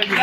SSP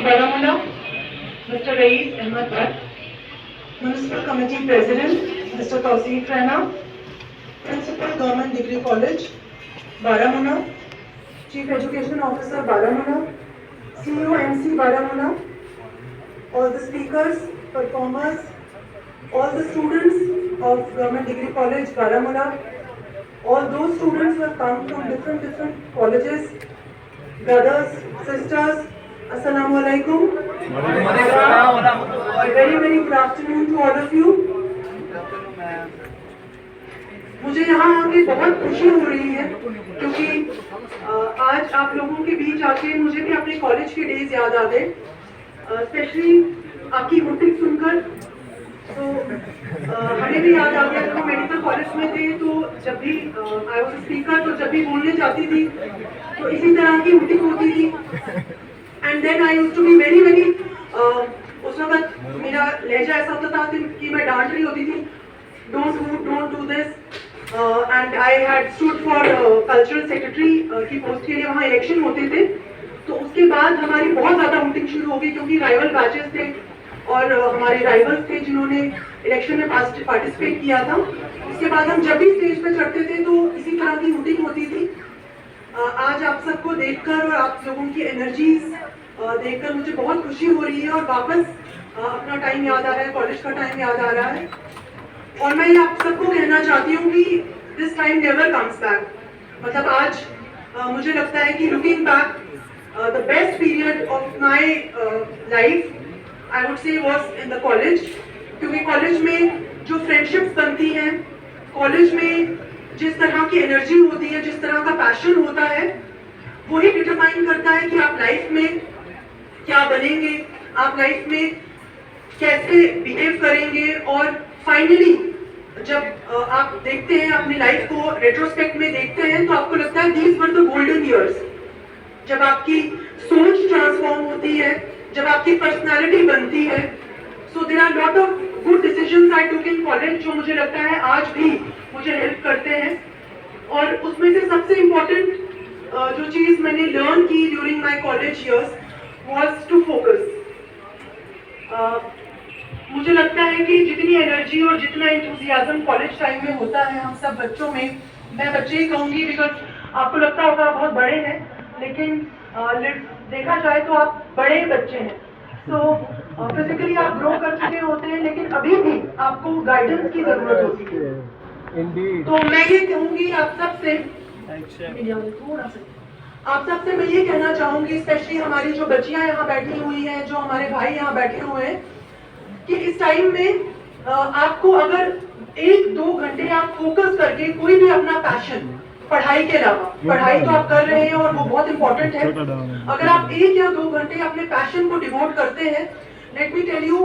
Baramulla, Mr. Rais Ahmed Bhatt, Municipal Committee President, Mr. Tawseef Raina, Principal Government Degree College, Baramulla, Chief Education Officer, Baramulla, CEO MC Baramulla, all the speakers, performers, all the students of Government Degree College, Baramulla, all those students who have come from different colleges, brothers, sisters, Assalamu alaikum. Very good afternoon to all of you. मुझे यहाँ आके बहुत खुशी हो रही है क्योंकि आज आप लोगों के बीच आके मुझे भी अपने कॉलेज के डेज याद आ गए, स्पेशली आपकी हुटिंग सुनकर। तो हमें भी याद आ गया जब हम मेडिकल कॉलेज में थे तो जब भी आई वाज स्पीकर, तो जब भी बोलने जाती थी तो इसी तरह की हुटिंग होती थी। And then I used to be very उस वक्त मेरा लहजा ऐसा होता था कि मैं डांट रही होती थी, don't do this. And I had stood for cultural secretary की पोस्ट के लिए वहाँ इलेक्शन होते थे। तो उसके बाद हमारी बहुत ज़्यादा हुटिंग शुरू हो गई क्योंकि राइवल बैचेस थे और हमारे राइवल्स थे जिन्होंने इलेक्शन में पार्टिसिपेट किया था। उसके बाद हम जब भी स्टेज पे चढ़ते थे तो इसी तरह की हुटिंग होती थी। आज आप सबको देखकर और आप लोगों की एनर्जीज देखकर मुझे बहुत खुशी हो रही है और वापस अपना टाइम याद आ रहा है, कॉलेज का टाइम याद आ रहा है। और मैं आप सबको कहना चाहती हूँ कि this time never comes back. मतलब आज मुझे लगता है कि looking back the best period of my life I would say was in the college, क्योंकि कॉलेज में जो फ्रेंडशिप्स बनती हैं, कॉलेज में जिस तरह की एनर्जी होती है, जिस तरह का पैशन होता है, वही डिटरमाइन करता है कि आप लाइफ में क्या बनेंगे, आप लाइफ में कैसे बिहेव करेंगे। और फाइनली जब आप देखते हैं अपनी लाइफ को रेट्रोस्पेक्ट में देखते हैं तो आपको लगता है these were the golden years, जब आपकी सोच ट्रांसफॉर्म होती है, जब आपकी पर्सनालिटी बनती है। So there are lot of good decisions I took in college जो मुझे लगता है आज भी मुझे हेल्प करते हैं। और उसमें से सबसे इम्पोर्टेंट जो चीज़ मैंने लर्न की during my college years was to focus. मुझे लगता है कि जितनी एनर्जी और जितना एंथुसियाज्म कॉलेज टाइम में होता है हम सब बच्चों में, मैं बच्चे ही कहूँगी बिकॉज आपको लगता होगा बहुत बड़े हैं, लेकिन देखा जाए तो आप बड़े बच्चे हैं। तो फिजिकली आप ग्रो कर चुके होते हैं, लेकिन अभी भी आपको गाइडेंस की जरूरत होती है। तो मैं ये कहूँगी आप सबसे मैं ये कहना चाहूँगी, स्पेशली हमारी जो बच्चियाँ यहाँ बैठी हुई हैं, जो हमारे भाई यहाँ बैठे हुए हैं, कि इस टाइम में आपको अगर 1-2 घंटे आप फोकस करके कोई भी अपना पैशन, पढ़ाई के अलावा, पढ़ाई तो आप कर रहे हैं और वो बहुत इंपॉर्टेंट है, अगर आप 1 या 2 घंटे अपने पैशन को डिवोट करते हैं, लेट मी टेल यू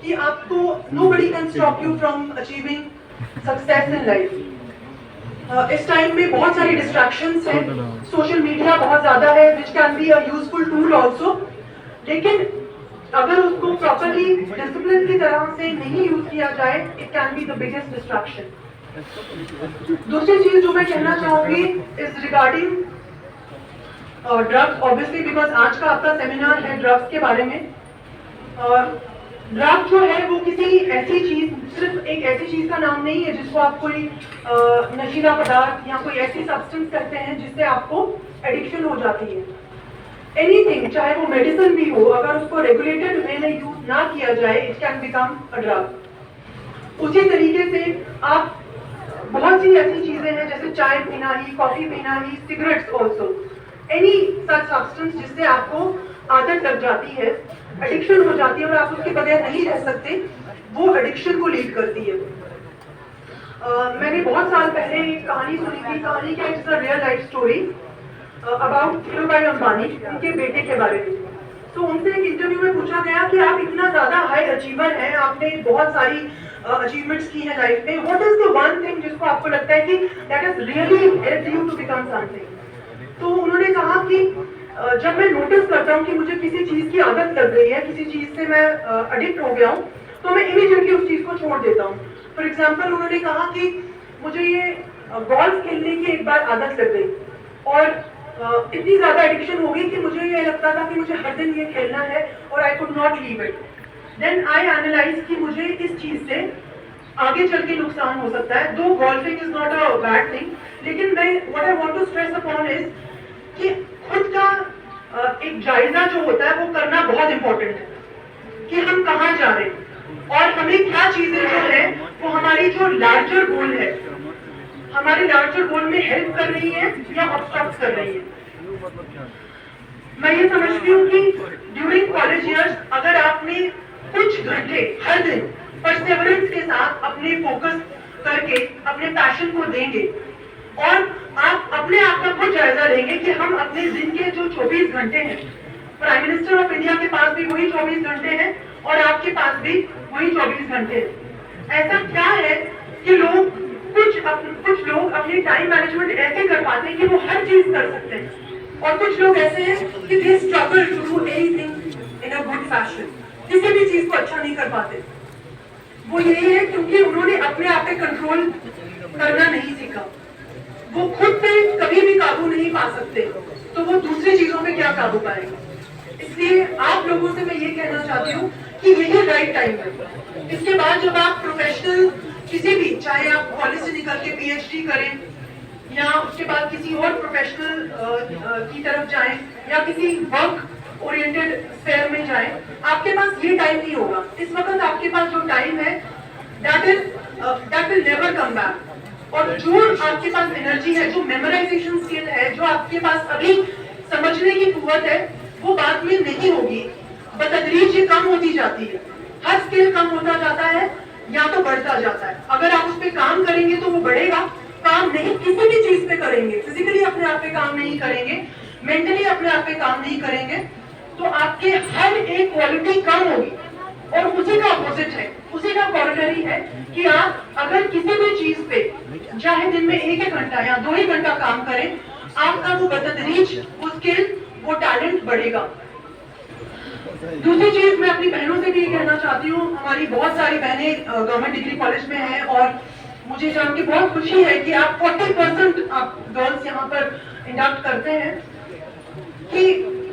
कि आपको nobody can stop you from achieving success in life. इस टाइम में बहुत सारी डिस्ट्रैक्शंस हैं, सोशल मीडिया बहुत ज्यादा है which can be a useful tool also, लेकिन अगर उसको प्रॉपरली डिसिप्लिन की तरह से नहीं यूज किया जाए, it can be the biggest distraction. दूसरी चीज जो मैं कहना चाहूंगी is regarding drugs, obviously because आज का आपका सेमिनार है ड्रग्स के बारे में। ड्रग जो है वो किसी ऐसी चीज, सिर्फ एक ऐसी चीज का नाम नहीं है जिसको आप कोई नशीला पदार्थ या कोई ऐसी सब्सटेंस कहते हैं जिससे आपको एडिक्शन हो जाती है। एनीथिंग, चाहे वो मेडिसिन भी हो, अगर उसको रेगुलेटेड वे में यूज ना किया जाए, it can become a drug. उसी तरीके से आप बहुत सी ऐसी चीजें हैं जैसे चाय पीना ही, कॉफी पीना ही, cigarettes also, any such substance जिससे आपको आदत लग जाती है, एडिक्शन हो जाती है और आप उसके बगैर नहीं रह सकते, वो एडिक्शन को लीड करती है। मैंने बहुत साल पहले एक कहानी सुनी थी, कहानी क्या, it's a real life story about Dhirubhai Ambani, उनके बेटे के बारे में। तो उनसे एक इंटरव्यू में पूछा गया कि आप इतना ज्यादा हाई अचीवर हैं, आपने बहुत सारी अचीवमेंट्स की हैं लाइफ में, what is the one thing जिसको आपको लगता है कि that has really helped you to become something. तो उन्होंने कहा कि जब मैं नोटिस करता हूँ कि मुझे किसी चीज की आदत लग गई है, किसी चीज से मैं एडिक्ट हो गया हूँ, तो मैं इमीडिएटली उस चीज को छोड़ देता हूँ। फॉर एग्जाम्पल उन्होंने कहा कि मुझे ये गोल्फ खेलने की एक बार आदत लग गई और इतनी ज्यादा एडिक्शन हो गई कि मुझे ये लगता था कि मुझे हर दिन ये खेलना है और I could not leave it. Then I analyse कि मुझे इस चीज से आगे चल के नुकसान हो सकता है। Though golfing is not a bad thing, लेकिन मैं what I want to stress upon is कि खुद का एक जायजा जो होता है वो करना बहुत इंपॉर्टेंट है कि हम कहाँ जा रहे हैं और हमें क्या चीजें जो है वो हमारी जो लार्जर गोल है, हमारे लार्जर गोल में हेल्प कर रही है या ऑब्स्ट्रक्ट कर रही है। मैं ये समझती हूँ कि ड्यूरिंग कॉलेज ईयर्स अगर आपने कुछ घंटे हर दिन परसेवरेंस के साथ अपने फोकस करके अपने पैशन को देंगे और आप अपने आप का खुद जायजा लेंगे कि हम अपने दिन के जो 24 घंटे हैं, प्राइम मिनिस्टर ऑफ इंडिया के पास भी वही 24 घंटे हैं और आपके पास भी वही 24 घंटे हैं। ऐसा क्या है कि कुछ लोग अपने टाइम मैनेजमेंट ऐसे कर पाते हैं कि वो हर चीज कर सकते हैं और कुछ लोग ऐसे हैं कि they struggle to do anything in a good fashion, किसी भी चीज को अच्छा नहीं कर पाते। वो यही है क्योंकि उन्होंने अपने आप पे कंट्रोल करना नहीं सीखा। वो खुद पे कभी भी काबू नहीं पा सकते, तो वो दूसरी चीजों पे क्या काबू पाएंगे। इसलिए आप लोगों से मैं ये कहना चाहती हूँ कि यही राइट टाइम है। इसके बाद जब आप प्रोफेशनल किसी भी, चाहे आप कॉलेज से निकल के पीएचडी करें या उसके बाद किसी और प्रोफेशनल की तरफ जाएं या किसी वर्क ओरिएंटेड स्फेयर में जाएं, आपके पास ये टाइम नहीं होगा। इस वक्त आपके पास जो टाइम है that will never come back. और जो आपके पास एनर्जी है, जो मेमोराइजेशन स्किल है, जो आपके पास अभी समझने की कुव्वत है, वो बाद में नहीं होगी, बतदरीज ये कम होती जाती है। हर स्किल कम होता जाता है या तो बढ़ता जाता है। अगर आप उस पर काम करेंगे तो वो बढ़ेगा, काम नहीं किसी भी चीज पे करेंगे, फिजिकली अपने आप पे काम नहीं करेंगे, मेंटली अपने आप पे काम नहीं करेंगे, तो आपके हर एक क्वालिटी कम होगी। और उसी का अपोजिट है, उसी का कॉरिडरी है कि आप अगर किसी भी चीज पे चाहे दिन में 1 घंटा या 2 ही घंटा काम करें, आपका वो बतदरीज वो स्किल वो टैलेंट बढ़ेगा। दूसरी चीज मैं अपनी बहनों से भी ये कहना चाहती हूँ, हमारी बहुत सारी बहनें गवर्नमेंट डिग्री कॉलेज में हैं और मुझे जान के बहुत खुशी है कि आप 40% आप गर्ल्स यहाँ पर इंडक्ट करते हैं कि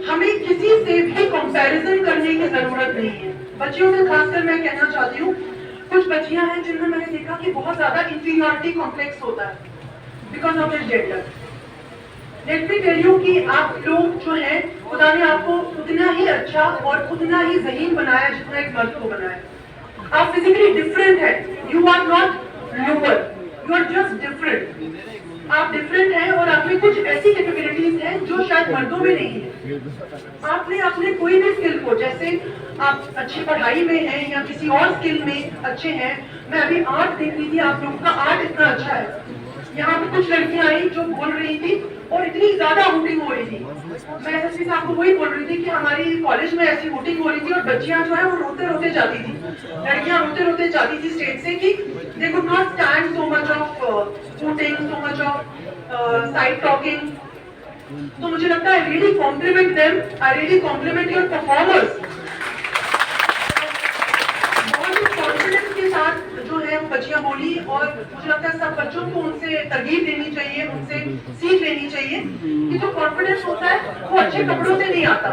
हमें किसी से भी कंपैरिजन करने की जरूरत नहीं है। बच्चियों से खासकर मैं कहना चाहती हूँ, कुछ बच्चियां हैं जिनमें मैंने देखा कि बहुत ज्यादा इंफीरियरिटी कॉम्प्लेक्स होता है because of this gender. Let me tell you कि आप लोग जो हैं, खुदा ने आपको उतना ही अच्छा और उतना ही ज़हीन बनाया जितना एक मर्द को बनाया। आप फिजिकली डिफरेंट है, you are not lower, you are just different. आप डिफरेंट हैं और आप में कुछ ऐसी कैपेबिलिटीज हैं जो शायद मर्दों में नहीं है। आपने अपने कोई भी स्किल को, जैसे आप अच्छी पढ़ाई में हैं या किसी और स्किल में अच्छे हैं, मैं अभी आर्ट देख रही थी, आप लोगों का आर्ट इतना अच्छा है। यहाँ पे कुछ लड़कियां आई जो बोल रही थी और इतनी ज्यादा वोटिंग हो रही थी। मैं एसएसपी साहब को वही बोल रही थी कि हमारी कॉलेज में ऐसी वोटिंग हो रही थी और बच्चियां जो है वो रोते रोते जाती थी, लड़कियां रोते रोते जाती थी स्टेज से कि they could not stand so much of voting, so much of side talking. तो मुझे लगता है I really compliment them, I really compliment your performers. बहुत ही कॉन्फिडेंस के साथ जो है वो बच्चियां बोली और मुझे लगता है सब बच्चों को उनसे तरगीब लेनी चाहिए, उनसे सीख लेनी चाहिए कि जो कॉन्फिडेंस होता है वो अच्छे कपड़ों से नहीं आता,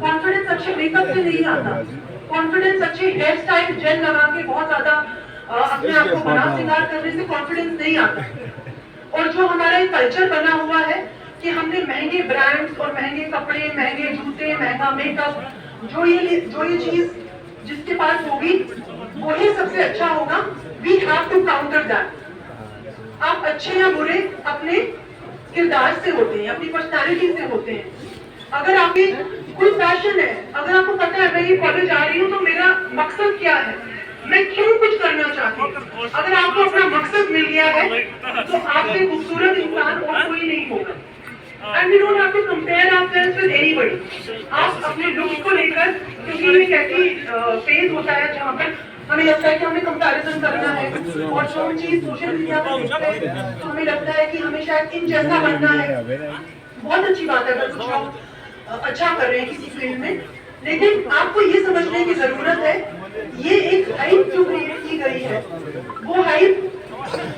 कॉन्फिडेंस अच्छे मेकअप से नहीं आता, कॉन्फिडेंस अच्छे हेयर स्टाइल जेल लगा के बहुत ज्यादा अपने आप को बना श्रृंगार करने से कॉन्फिडेंस नहीं आता। और जो हमारा एक कल्चर बना हुआ है कि हमने महंगे ब्रांड्स और महंगे कपड़े, महंगे जूते, महंगा मेकअप, जो ये चीज जिसके पास होगी वही सबसे अच्छा होगा। We have to counter that. आप अच्छे या बुरे अपने किरदार से होते हैं, अपनी पर्सनालिटी से होते हैं। अगर आपकी कोई पैशन है, अगर आपको पता है मैं ये कॉलेज आ रही हूँ तो मेरा मकसद क्या है, मैं क्यों कुछ करना चाहती हूँ, अगर आपको अपना मकसद मिल गया है तो आपसे खूबसूरत इंसान और कोई नहीं होगा। And we don't have to compare ourselves with anybody। आप अपने लुक्स को लेकर, क्योंकि ये एक ऐसी फेज होता है जहाँ पर हमें लगता है कि हमें कंपैरिजन करना है और जो हम चीज सोशल मीडिया पर देखते हैं तो हमें लगता है कि हमें शायद इन जैसा बनना है। बहुत अच्छी बात है अगर कुछ लोग अच्छा कर रहे हैं किसी फील्ड में, लेकिन आपको ये समझने की जरूरत है ये एक हाइप जो क्रिएट की गई है, वो हाइप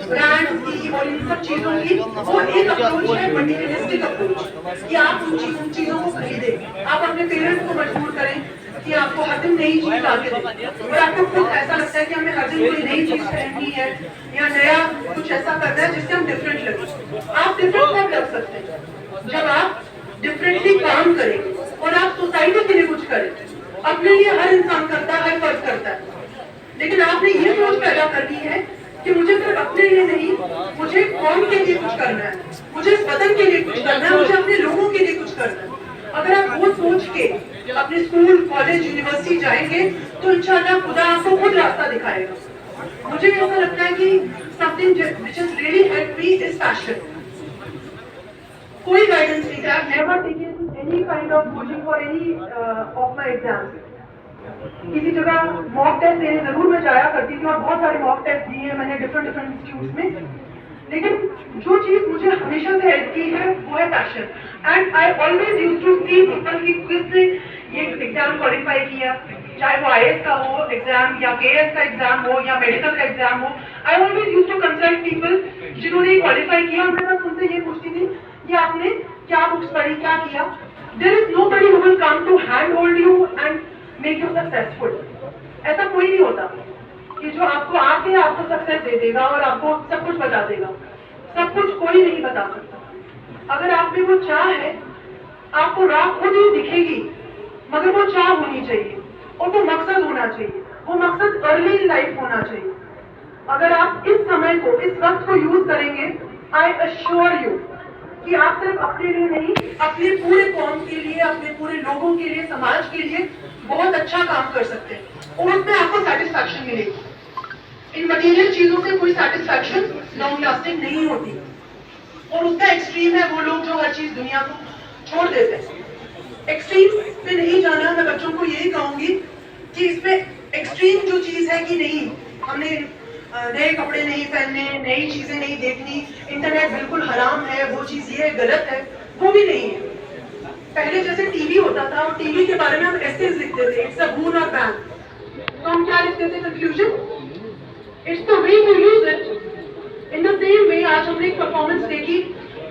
ब्रांड की और इन सब चीजों की वो एक अप्रोच है मटेरियलिस्टिक अप्रोच कि आप उन चीजों को खरीदें, आप अपने पेरेंट्स को मजबूर करें कि आपको हर दिन नई चीज लाके दें और आपको खुद ऐसा लगता है कि हमें हर दिन कोई नई चीज पहननी है या नया कुछ ऐसा करना है जिससे हम डिफरेंट लगे। आप डिफरेंट कब लग सकते हैं? जब आप डिफरेंटली काम करें और आप सोसाइटी के लिए कुछ करें। अपने लिए हर इंसान करता है, हर फर्ज करता है, लेकिन आपने ये सोच पैदा करनी है कि मुझे सिर्फ अपने लिए नहीं, मुझे कौम के लिए कुछ करना है, मुझे इस वतन के लिए कुछ करना है, मुझे अपने लोगों के लिए कुछ करना है। अगर आप वो सोच के अपने स्कूल, कॉलेज, यूनिवर्सिटी जाएंगे तो इंशाल्लाह खुदा आपको खुद रास्ता दिखाएगा। मुझे ऐसा लगता है कि something which has really helped me is passion. कोई गाइडेंस नहीं था, never taken any kind of coaching for any of my exams. किसी जगह मॉक टेस्ट देने जरूर मैं जाया करती थी और बहुत सारे मॉक टेस्ट दिए हैं मैंने डिफरेंट इंस्टीट्यूट्स में, लेकिन जो चीज मुझे हमेशा से हेल्प की है वो है passion. And I always used to see people की किसने ये एग्जाम क्वालिफाई किया, चाहे वो आईएएस का हो एग्जाम या केएएस का एग्जाम हो या मेडिकल का एग्जाम हो। I always used to consult people जिन्होंने क्वालिफाई किया और मैं बस उनसे ये पूछती थी कि आपने क्या बुक्स पढ़ी, क्या किया। There is nobody who will come to hand hold you and make you successful. ऐसा कोई नहीं होता कि जो आपको आके आपको सक्सेस दे देगा और आपको सब कुछ बता देगा। सब कुछ कोई नहीं बता सकता। अगर आप में वो चाह है, आपको राह खुद ही दिखेगी, मगर वो चाह होनी चाहिए और वो मकसद होना चाहिए। वो मकसद अर्ली इन लाइफ होना चाहिए। अगर आप इस समय को, इस वक्त को यूज करेंगे, आई अश्योर यू कि आप सिर्फ अपने लिए नहीं, अपने पूरे कौम के लिए, अपने पूरे लोगों के लिए, समाज के लिए बहुत अच्छा काम कर सकते हैं और उसमें आपको सेटिस्फैक्शन मिलेगी। इन मटीरियल चीजों से कोई सेटिस्फैक्शन लॉन्ग लास्टिंग नहीं होती और उसका एक्सट्रीम है वो लोग जो हर चीज दुनिया को छोड़ देते हैं। एक्सट्रीम पे नहीं जाना। मैं बच्चों को यही कहूंगी कि इसमें एक्सट्रीम जो चीज है कि नहीं, हमने नए कपड़े नहीं पहनने, नई चीजें नहीं देखनी, इंटरनेट बिल्कुल हराम है, वो चीज ये गलत है, वो भी नहीं है। पहले जैसे टीवी होता था और टीवी के बारे में हम एसेज लिखते थे, इट्स अ बून और बैन, तो हम क्या लिखते थे conclusion, it's the way you use it. In the same way आज हमने एक परफॉर्मेंस देखी,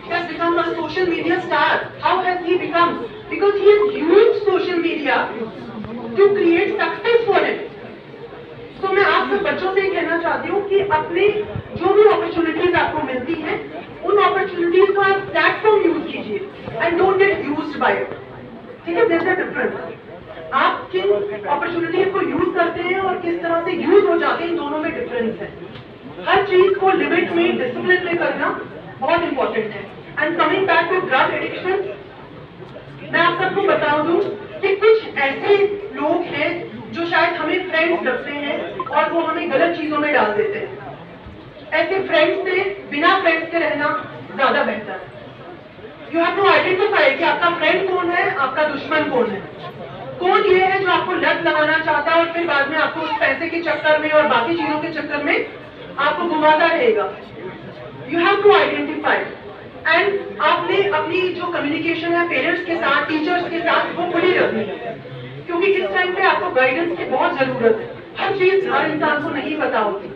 he has become a social media star. How has he become? Because he has used social media to create success for it. तो मैं आप सब बच्चों से कहना चाहती हूँ कि अपने जो भी अपॉर्चुनिटीज आपको मिलती हैं, उन अपॉर्चुनिटीज को आप प्लेटफॉर्म यूज कीजिए and don't get used by it. ठीक है, देयर इज अ डिफरेंस। आप किन अपॉर्चुनिटीज को यूज करते हैं और किस तरह से यूज हो जाते हैं, इन दोनों में डिफरेंस है। हर चीज को लिमिट में, डिसिप्लिन में करना बहुत इंपॉर्टेंट है। And coming back to drug addiction, मैं आप सबको बता दूं कि कुछ ऐसे लोग हैं जो शायद हमें फ्रेंड्स लगते हैं और वो हमें गलत चीजों में डाल देते हैं। ऐसे फ्रेंड्स से, बिना फ्रेंड्स के रहना ज्यादा बेहतर है। यू हैव टू आइडेंटिफाई कि आपका फ्रेंड कौन है, आपका दुश्मन कौन है। कौन ये है जो आपको लत लगाना चाहता है और फिर बाद में आपको उस पैसे के चक्कर में और बाकी चीजों के चक्कर में आपको घुमाता रहेगा। You have to identify and आपने अपनी जो कम्युनिकेशन है पेरेंट्स के साथ, टीचर्स के साथ, वो खुली रखनी है, क्योंकि इस टाइम पे आपको गाइडेंस की बहुत जरूरत है। हर चीज हर इंसान को नहीं पता होती।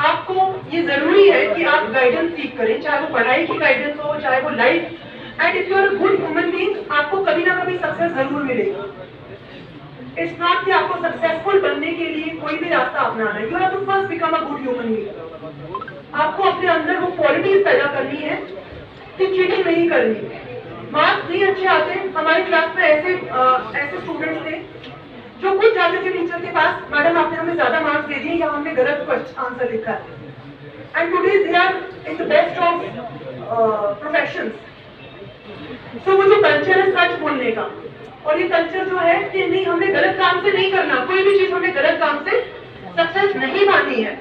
आपको ये जरूरी है कि आप गाइडेंस सीख करें, चाहे वो पढ़ाई की गाइडेंस हो, चाहे वो life. And if you are a good human being, आपको कभी ना कभी सक्सेस जरूर मिलेगा। इट्स नॉट कि आपको सक्सेसफुल बनने के लिए कोई भी रास्ता अपनाना है। You have to first become a good human being. आपको अपने अंदर वो क्वालिटीज पैदा करनी है कि चीटिंग नहीं करनी। मार्क्स नहीं अच्छे आते। हमारी क्लास में ऐसे स्टूडेंट्स थे जो खुद जाते थे टीचर के पास, मैडम आपने हमें ज्यादा मार्क्स दे दिए या हमने गलत क्वेश्चन आंसर लिखा है। And today they are in the best of professions. तो वो जो कल्चर है सच बोलने का, और ये कल्चर जो है कि नहीं हमें गलत काम से नहीं करना, कोई भी चीज हमें गलत काम से सक्सेस नहीं पानी है।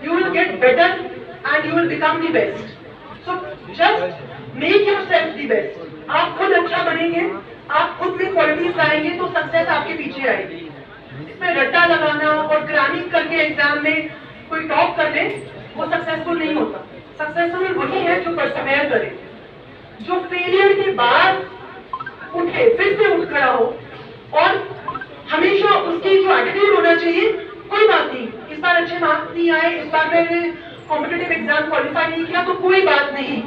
You will get better and you will become the best. So just make yourself the best. आप खुद अच्छा बनेंगे, आप खुद में क्वालिटीज लाएंगे तो सक्सेस आपके पीछे आएगी। इसमें रट्टा लगाना और क्रैमिंग करके एग्जाम में कोई टॉप कर ले, वो सक्सेसफुल नहीं होता। सक्सेसफुल वही है जो परसिवेयर करे, जो फेलियर के बाद रहा हो और हमेशा उसकी जो एटीट्यूड होना चाहिए, कोई बात नहीं, इस बार अच्छे मार्क्स नहीं आए, इस बार मैंने कॉम्पिटिटिव एग्जाम क्वालिफाई नहीं किया तो कोई बात नहीं।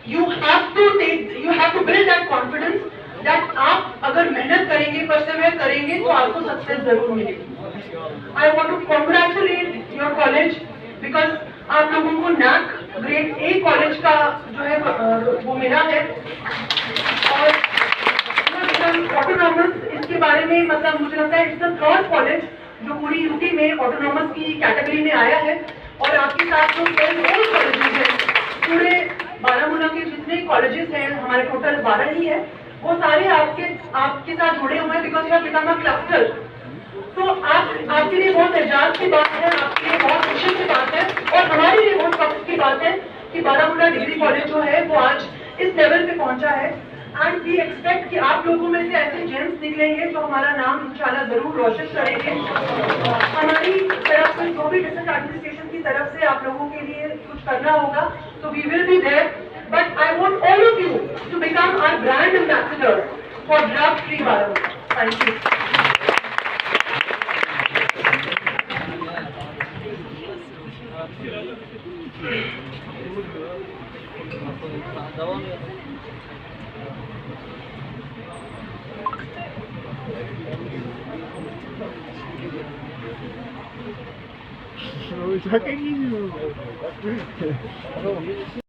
You have to build that confidence that आप अगर मेहनत करेंगे, परसेवेयर करेंगे तो आपको सक्सेस जरूर मिलेगी। I want to congratulate your college because आप लोगों को नैक ग्रेड ए कॉलेज का जो है वो मिला है और ऑटोनॉमस, इसके बारे में मतलब मुझे लगता है इट्स द थर्ड कॉलेज जो पूरी यूपी में ऑटोनॉमस की कैटेगरी में आया है। और आपके साथ जो 12 और कॉलेजेस हैं, पूरे बारामूला के जितने कॉलेजेस हैं, हमारे टोटल 12 ही है, वो सारे आपके साथ जुड़े हुए हैं because you have become a cluster. तो आपके लिए बहुत एजाज की बात है, आपके लिए बहुत खुशी की बात है और हमारे लिए बहुत फख्र की बात है कि बारामूला डिग्री कॉलेज जो है वो आज इस लेवल पे पहुंचा है। एंड वी एक्सपेक्ट कि आप लोगों में से ऐसे जेम्स निकलेंगे जो हमारा नाम इंशाल्लाह जरूर रोशन करेंगे। हमारी तरफ से जो भी डिस्ट्रिक्ट एडमिनिस्ट्रेशन की तरफ से आप लोगों के लिए कुछ करना होगा तो we will be there, but I want all of you to become our brand ambassador for drug free Baramulla. Thank you. Saking